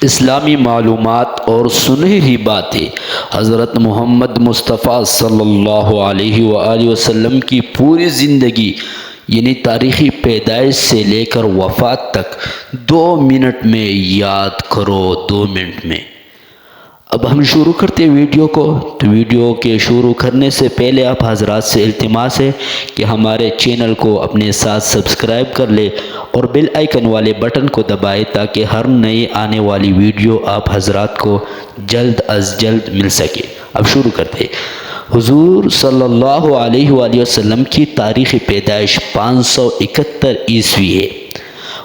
اسلامی معلومات اور سنہری باتیں حضرت محمد مصطفیٰ صلی اللہ علیہ وآلہ وسلم کی پوری زندگی یعنی تاریخی پیدائش سے لے کر وفات تک 2 منٹ میں یاد کرو، 2 منٹ میں۔ اب ہم شروع کرتے ہیں ویڈیو کو۔ تو ویڈیو کے شروع کرنے سے پہلے آپ حضرات سے التماس ہے کہ ہمارے چینل کو اپنے ساتھ سبسکرائب کر لے اور بیل آئیکن والے بٹن کو دبائے تاکہ ہر نئی آنے والی ویڈیو آپ حضرات کو جلد از جلد مل سکے۔ اب شروع کرتے ہیں۔ حضور صلی اللہ علیہ وآلہ وسلم کی تاریخ پیدائش 571 عیسوی ہے۔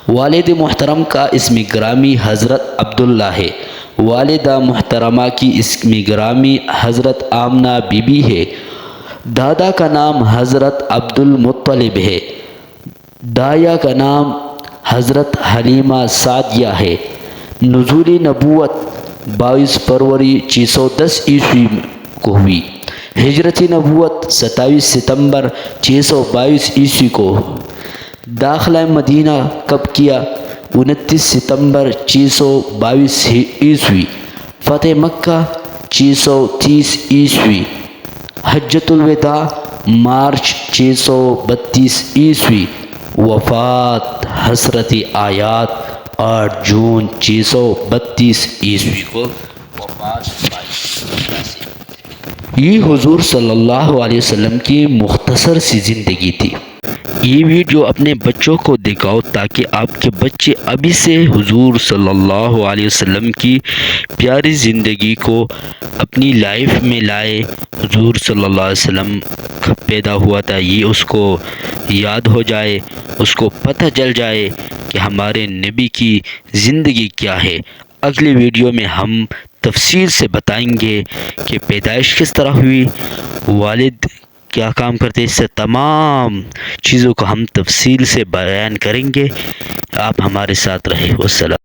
والد محترم کا اسم گرامی حضرت عبداللہ ہے۔ والدہ محترمہ کی اسم گرامی حضرت آمنہ بی بی ہے۔ دادا کا نام حضرت عبد المطلب ہے۔ دایا کا نام حضرت حلیمہ سعدیہ ہے۔ نزول نبوت 22 فروری 610 عیسوی کو ہوئی۔ ہجرت نبوت 27 ستمبر 622 عیسوی کو۔ داخلہ مدینہ کب کیا؟ 29 ستمبر 622 عیسوی۔ فتح مکہ 630 عیسوی۔ حجۃ الوداع مارچ 632 عیسوی۔ وفات حضرت آیات 8 جون 632 عیسوی کو وفات پائی۔ یہ حضور صلی اللہ علیہ وسلم کی مختصر سی زندگی تھی۔ یہ ویڈیو اپنے بچوں کو دکھاؤ تاکہ آپ کے بچے ابھی سے حضور صلی اللہ علیہ وسلم کی پیاری زندگی کو اپنی لائف میں لائے۔ حضور صلی اللہ علیہ وسلم پیدا ہوا تھا، یہ اس کو یاد ہو جائے، اس کو پتہ چل جائے کہ ہمارے نبی کی زندگی کیا ہے۔ اگلی ویڈیو میں ہم تفصیل سے بتائیں گے کہ پیدائش کس طرح ہوئی، والد کیا کام کرتے، اس سے تمام چیزوں کو ہم تفصیل سے بیان کریں گے۔ آپ ہمارے ساتھ رہے۔ والسلام۔